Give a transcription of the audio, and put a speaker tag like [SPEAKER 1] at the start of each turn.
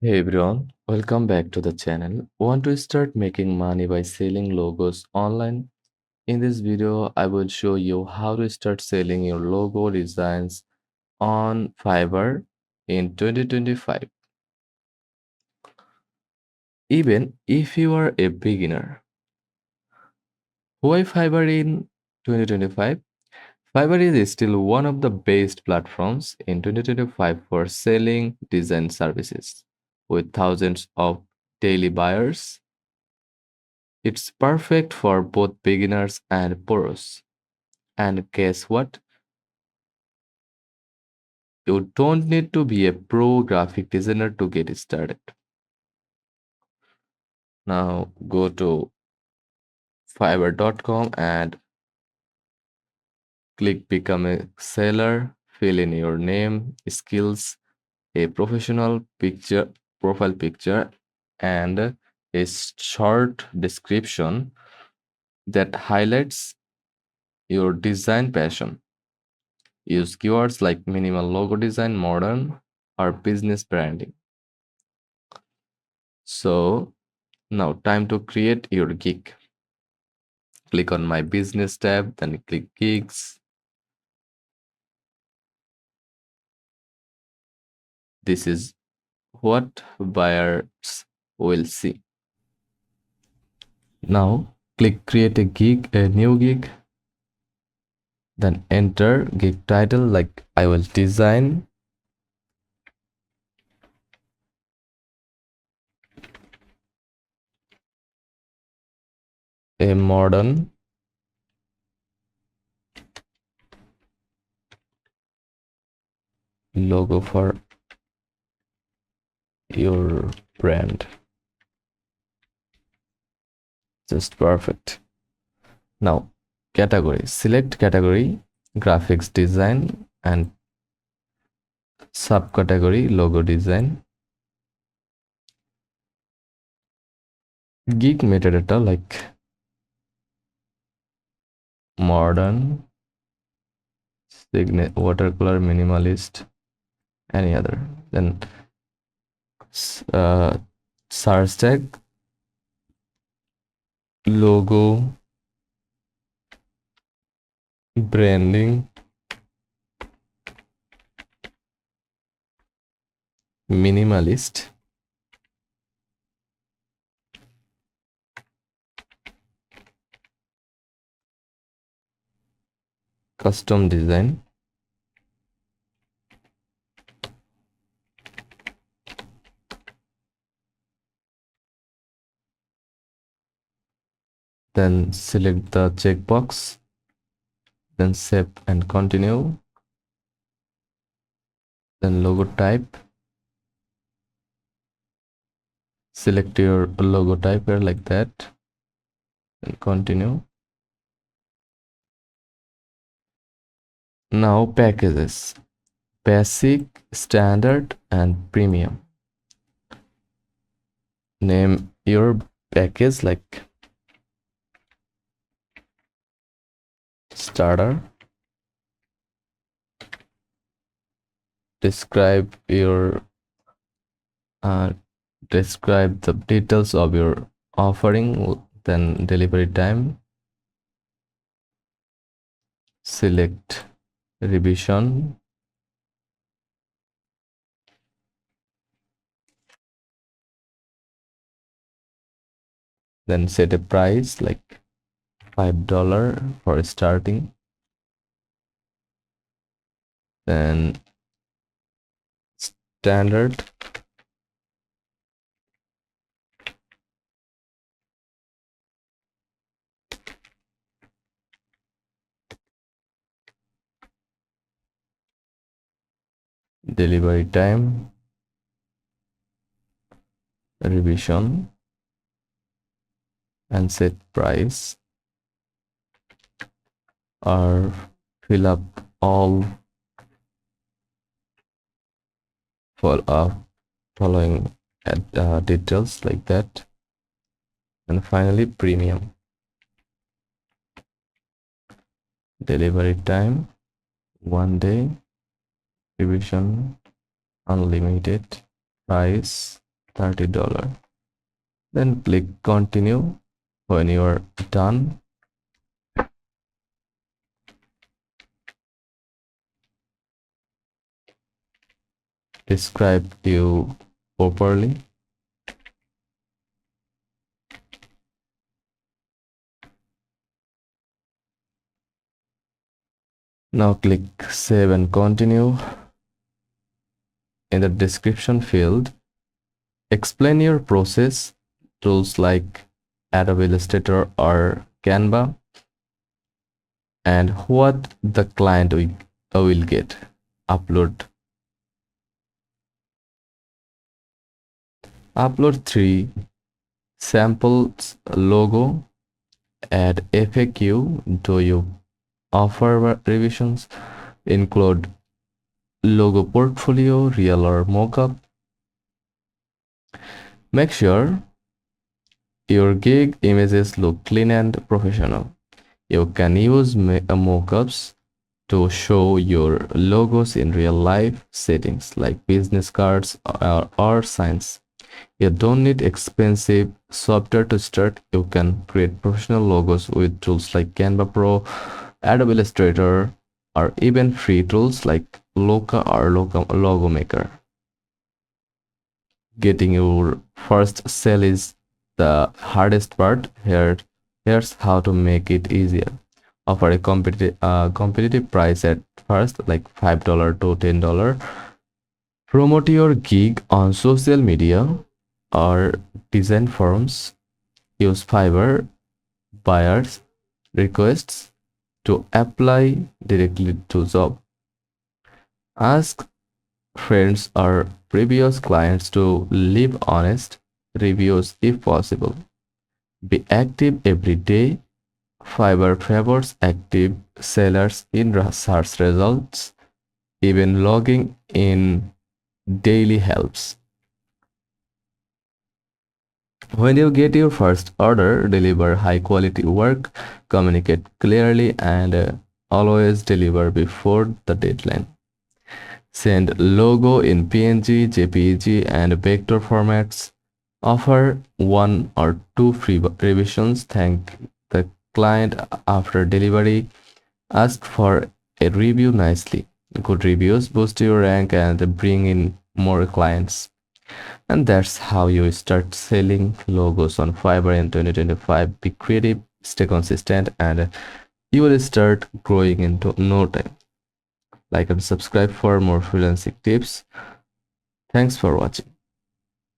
[SPEAKER 1] Hey everyone, welcome back to the channel. Want to start making money by selling logos online? In this video, I will show you how to start selling your logo designs on Fiverr in 2025. Even if you are a beginner. Why Fiverr in 2025? Fiverr is still one of the best platforms in 2025 for selling design services. With thousands of daily buyers, it's perfect for both beginners and pros. And guess what? You don't need to be a pro graphic designer to get started. Now go to fiverr.com and click become a seller, fill in your name, skills, a professional picture, profile picture, and a short description that highlights your design passion. Use keywords like minimal logo design, modern, or business branding. So now time to create your gig. Click on my business tab, then click gigs. This is what buyers will see. Now click create a new gig, then enter gig title like I will design a modern logo for your brand. Just perfect. Now category, select category, graphics design, and subcategory logo design. Gig metadata like modern, watercolor, minimalist, any other. Then uh, search tag, logo, branding, minimalist, custom design, then select the checkbox, then save and continue, then logo type, select your logo type here like that, and continue. Now packages, basic, standard, and premium. Name your package like starter. Describe your uh, describe the details of your offering, then delivery time. Select revision, then set a price like $5 for starting, then standard, delivery time, revision, and set price, or fill up all for following details like that. And finally premium, delivery time 1 day, revision unlimited, price $30. Then click continue. When you are done, describe you properly. Now click save and continue. In the description field, explain your process, tools like Adobe Illustrator or Canva, and what the client will get. Upload 3 samples logo, add FAQ, do you offer revisions, include logo portfolio, real or mockup. Make sure your gig images look clean and professional. You can use mockups to show your logos in real life settings like business cards or signs. You don't need expensive software to start. You can create professional logos with tools like Canva Pro, Adobe Illustrator, or even free tools like Loca or Logo Maker. Getting your first sale is the hardest part. Here's how to make it easier. Offer a competitive price at first, like $5 to $10. Promote your gig on social media or design forums. Use Fiverr buyers requests to apply directly to job. Ask friends or previous clients to leave honest reviews if possible. Be active every day. Fiverr favors active sellers in search results. Even logging in daily helps. When you get your first order, deliver high quality work, communicate clearly, and always deliver before the deadline. Send logo in PNG, JPEG, and vector formats. Offer 1 or 2 free revisions. Thank the client after delivery. Ask for a review nicely. Good reviews boost your rank and bring in more clients. And that's how you start selling logos on Fiverr in 2025. Be creative, stay consistent, and you will start growing into no time. Like and subscribe for more freelancing tips. Thanks for watching.